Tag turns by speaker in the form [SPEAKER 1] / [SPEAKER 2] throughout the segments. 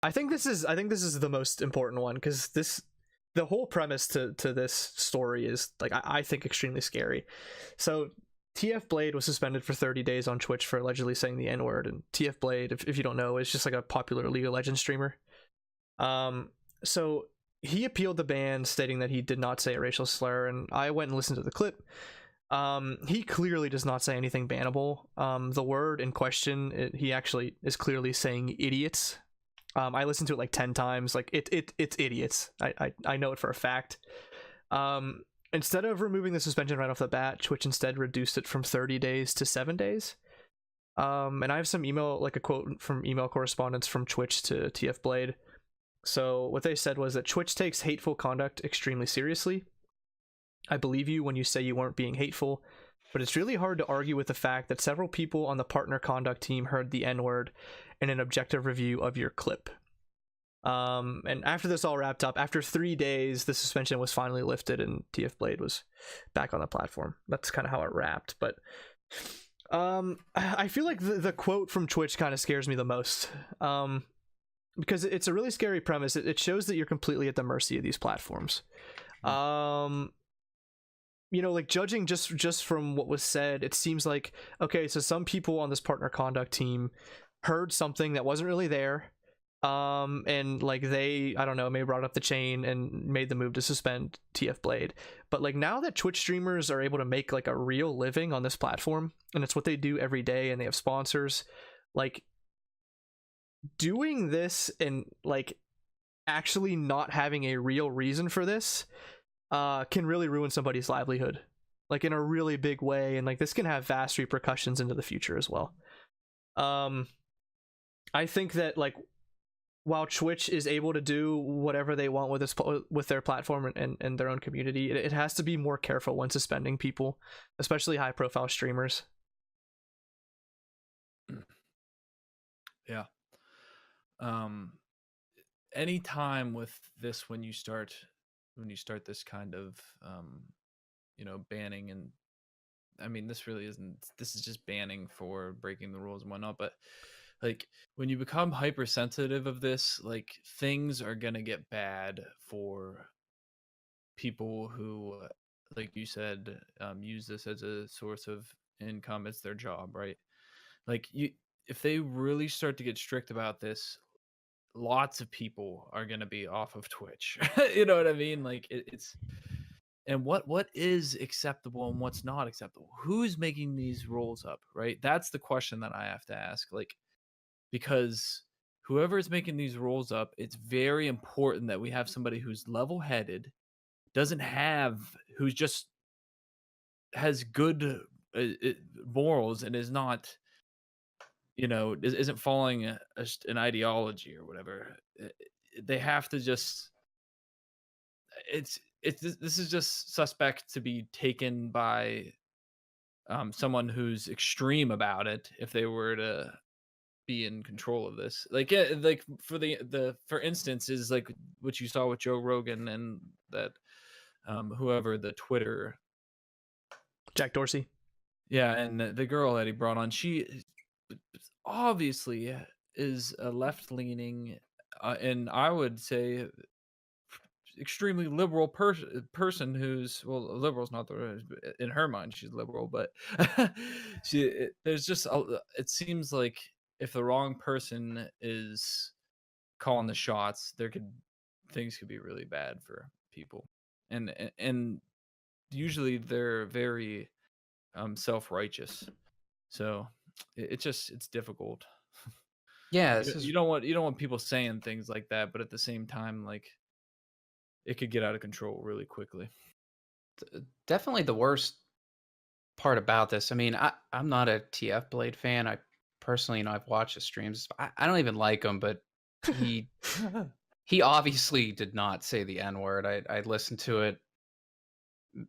[SPEAKER 1] I think this is the most important one, because the whole premise to this story is like I think extremely scary. So TF Blade was suspended for 30 days on Twitch for allegedly saying the N-word, and TF Blade, if you don't know, is just like a popular League of Legends streamer. So he appealed the ban, stating that he did not say a racial slur, and I went and listened to the clip. He clearly does not say anything bannable. The word in question, he actually is clearly saying idiots. I listened to it like 10 times. Like it's idiots. I know it for a fact. Instead of removing the suspension right off the bat, Twitch instead reduced it from 30 days to 7 days. And I have some email, like a quote from email correspondence from Twitch to TF Blade. So what they said was that Twitch takes hateful conduct extremely seriously. I believe you when you say you weren't being hateful, but it's really hard to argue with the fact that several people on the partner conduct team heard the N-word in an objective review of your clip. And after this all wrapped up, after 3 days, the suspension was finally lifted and TF Blade was back on the platform. That's kind of how it wrapped. But I feel like the quote from Twitch kind of scares me the most, because it's a really scary premise. It shows that you're completely at the mercy of these platforms. You know, like judging just from what was said, it seems like, okay, so some people on this partner conduct team heard something that wasn't really there, and like they, I don't know, maybe brought up the chain and made the move to suspend TF Blade. But like now that Twitch streamers are able to make like a real living on this platform, and it's what they do every day, and they have sponsors, like doing this and like actually not having a real reason for this can really ruin somebody's livelihood, like in a really big way, and like this can have vast repercussions into the future as well. I think that like while Twitch is able to do whatever they want with their platform and their own community, it has to be more careful when suspending people, especially high profile streamers.
[SPEAKER 2] Yeah. Any time with this, when you start this kind of banning, and I mean, this is just banning for breaking the rules and whatnot, but like when you become hypersensitive of this, like things are gonna get bad for people who, like you said, use this as a source of income. It's their job, right? Like if they really start to get strict about this, lots of people are going to be off of Twitch. You know what I mean? Like it's, and what is acceptable and what's not acceptable? Who's making these rules up, right? That's the question that I have to ask. Like, because whoever is making these rules up, it's very important that we have somebody who's level-headed, who's just has good morals, and is not, isn't following an ideology or whatever. They have to just, this is just suspect to be taken by someone who's extreme about it, if they were to be in control of this. Like, yeah, like for instance is like what you saw with Joe Rogan, and that whoever the Twitter,
[SPEAKER 1] Jack Dorsey.
[SPEAKER 2] yeah, and the girl that he brought on, she obviously is a left-leaning, and I would say extremely liberal person who's, well, liberal's not the, in her mind she's liberal, but there's just it seems like if the wrong person is calling the shots, things could be really bad for people, and usually they're very self-righteous, so it's difficult.
[SPEAKER 3] Yeah,
[SPEAKER 2] You don't want people saying things like that, but at the same time, like, it could get out of control really quickly.
[SPEAKER 3] definitely the worst part about this. I mean, I'm not a TF Blade fan. I personally, I've watched the streams. I don't even like him, but he obviously did not say the N-word. I listened to it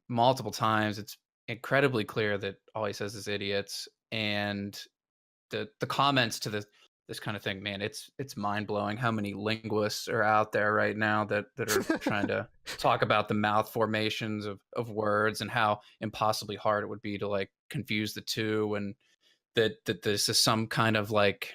[SPEAKER 3] multiple times. It's incredibly clear that all he says is idiots, and the comments to this kind of thing, man, it's mind blowing how many linguists are out there right now that are trying to talk about the mouth formations of words and how impossibly hard it would be to like confuse the two, and that this is some kind of like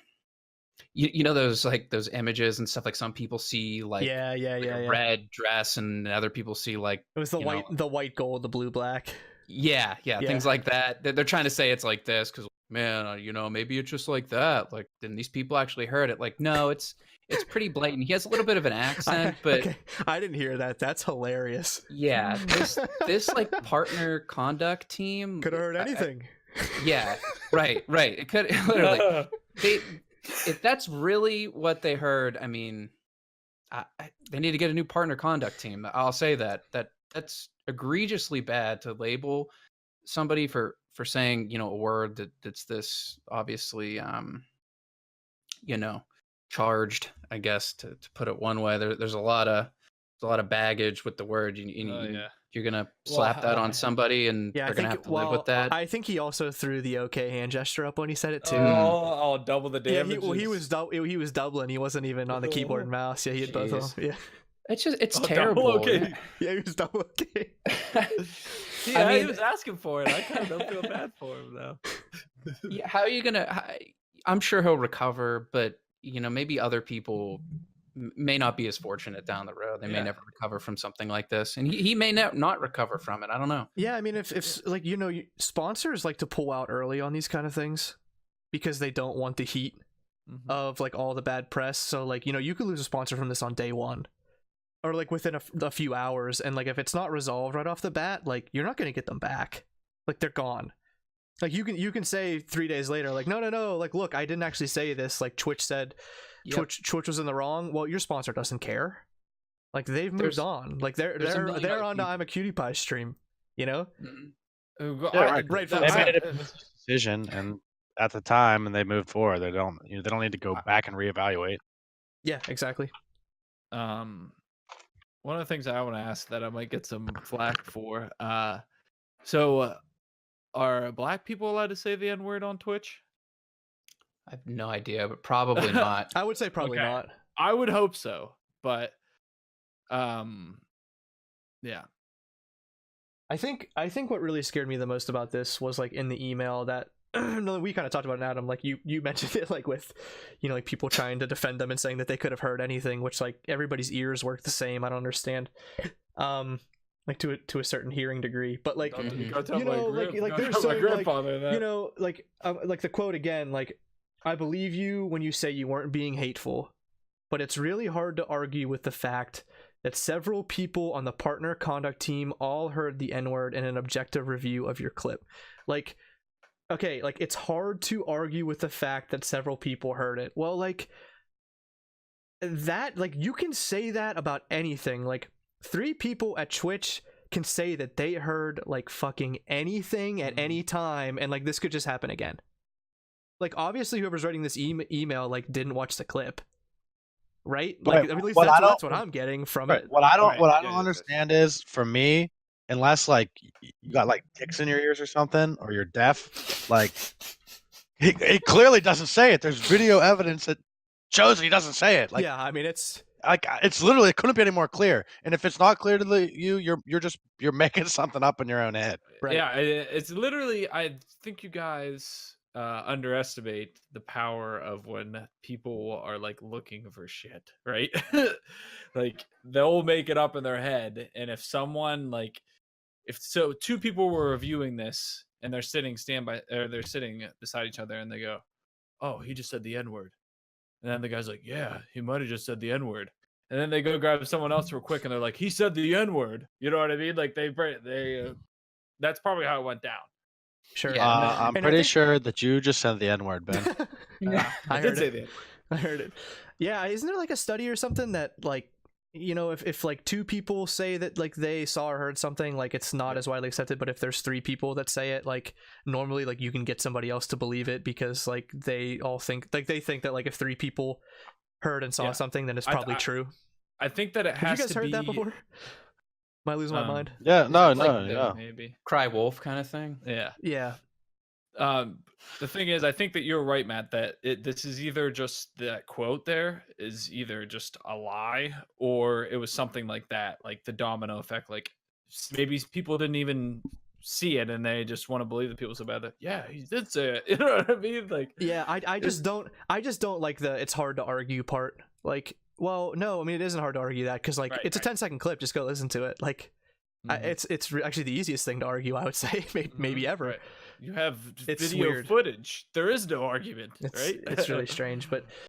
[SPEAKER 3] you know those like those images and stuff, like some people see like
[SPEAKER 1] yeah,
[SPEAKER 3] a red dress and other people see like
[SPEAKER 1] it was the white gold, the blue black.
[SPEAKER 3] yeah, things like that. They're trying to say it's like this because, man, maybe it's just like that. Like, then these people actually heard it. Like, no, it's pretty blatant. He has a little bit of an accent, but
[SPEAKER 1] okay. I didn't hear that. That's hilarious.
[SPEAKER 3] yeah, this like partner conduct team
[SPEAKER 1] Could have heard anything.
[SPEAKER 3] Yeah, right. It could literally. If that's really what they heard, I mean, they need to get a new partner conduct team. I'll say that's egregiously bad to label somebody for saying a word that's this obviously charged, I guess, to put it one way. There's a lot of baggage with the word. You're gonna slap that on somebody, and they're gonna have to live with that.
[SPEAKER 1] I think he also threw the okay hand gesture up when he said it too.
[SPEAKER 2] Oh, double the damage.
[SPEAKER 1] Yeah, he was doubling. He wasn't even on the keyboard and mouse. Yeah, he had both of them. Yeah.
[SPEAKER 3] It's terrible.
[SPEAKER 2] Okay.
[SPEAKER 1] Yeah, he was double okay.
[SPEAKER 2] Yeah, he was asking for it. I kind of don't feel bad for him though.
[SPEAKER 3] Yeah, how are you gonna? I'm sure he'll recover, but maybe other people may not be as fortunate down the road. They may never recover from something like this, and he may not recover from it. I don't know.
[SPEAKER 1] Yeah, I mean, if like sponsors like to pull out early on these kind of things because they don't want the heat of like all the bad press. So like you could lose a sponsor from this on day one, or like within a few hours, and like if it's not resolved right off the bat, like you're not gonna get them back. Like they're gone. Like you can say 3 days later, like no, like look, I didn't actually say this. Like Twitch said. Yep. Twitch was in the wrong. Well, your sponsor doesn't care. Like they've moved on. Like they're on to I'm a Cutie Pie stream.
[SPEAKER 4] Mm-hmm. Right. They made a decision, and at the time, and they moved forward. They don't need to go back and reevaluate.
[SPEAKER 1] Yeah, exactly.
[SPEAKER 2] One of the things I want to ask that I might get some flack for. So are black people allowed to say the N-word on Twitch?
[SPEAKER 3] I have no idea, but probably not.
[SPEAKER 1] I would say probably not.
[SPEAKER 2] I would hope so, but yeah.
[SPEAKER 1] I think what really scared me the most about this was like in the email that we kind of talked about it, Adam. Like you mentioned it, like with like people trying to defend them and saying that they could have heard anything, which like everybody's ears work the same. I don't understand. Like to a certain hearing degree, but like
[SPEAKER 2] like
[SPEAKER 1] they're saying like the quote again, like, I believe you when you say you weren't being hateful, but it's really hard to argue with the fact that several people on the partner conduct team all heard the N-word in an objective review of your clip. Like, okay, like it's hard to argue with the fact that several people heard it. Well, like that, like you can say that about anything. Like 3 people at Twitch can say that they heard like fucking anything at any time, and like this could just happen again. Like obviously whoever's writing this email like didn't watch the clip, right? Like at least that's what I'm getting from it.
[SPEAKER 4] What I don't understand is, for me, unless like you got like ticks in your ears or something, or you're deaf, like he clearly doesn't say it. There's video evidence that shows he doesn't say it. Like,
[SPEAKER 1] yeah, I mean it's
[SPEAKER 4] literally, it couldn't be any more clear. And if it's not clear to you're making something up in your own head.
[SPEAKER 1] Right.
[SPEAKER 2] Yeah, it's literally, I think you guys underestimate the power of when people are like looking for shit, right? Like they'll make it up in their head, and if someone like, if 2 people were reviewing this and they're sitting beside each other, and they go, "Oh, he just said the N-word," and then the guy's like, "Yeah, he might have just said the N-word," and then they go grab someone else real quick, and they're like, "He said the N-word." You know what I mean? Like they that's probably how it went down.
[SPEAKER 1] Sure.
[SPEAKER 3] Yeah,
[SPEAKER 4] I'm pretty sure that you just said the N-word, Ben.
[SPEAKER 2] Yeah, I did say that.
[SPEAKER 1] I heard it. Yeah, isn't there like a study or something that like, if like 2 people say that like they saw or heard something, like it's not as widely accepted, but if there's 3 people that say it, like normally like you can get somebody else to believe it, because like they all think, like they think that like if 3 people heard and saw something, then it's probably true.
[SPEAKER 2] I think that it has
[SPEAKER 1] to be. Have you guys heard that before? Am I losing my mind?
[SPEAKER 4] Yeah, no,
[SPEAKER 2] maybe
[SPEAKER 3] cry wolf kind of thing.
[SPEAKER 2] Yeah.
[SPEAKER 1] Yeah.
[SPEAKER 2] The thing is, I think that you're right, Matt, that this is either just that quote there is either just a lie or it was something like that, like the domino effect. Like maybe people didn't even see it and they just want to believe that people so bad that, yeah, he did say it. You know what I mean? Like,
[SPEAKER 1] Yeah, I just don't like the it's hard to argue part. Like, well, no, I mean it isn't hard to argue that because like
[SPEAKER 2] Right,
[SPEAKER 1] it's a
[SPEAKER 2] right.
[SPEAKER 1] 10-second clip. Just go listen to it. Like,
[SPEAKER 2] Mhm.
[SPEAKER 1] it's actually the easiest thing to argue. I would say maybe
[SPEAKER 2] Mhm,
[SPEAKER 1] ever.
[SPEAKER 2] right. You have
[SPEAKER 1] It's
[SPEAKER 2] video
[SPEAKER 1] weird.
[SPEAKER 2] footage. There is no argument,
[SPEAKER 1] It's
[SPEAKER 2] right?
[SPEAKER 1] it's really strange, but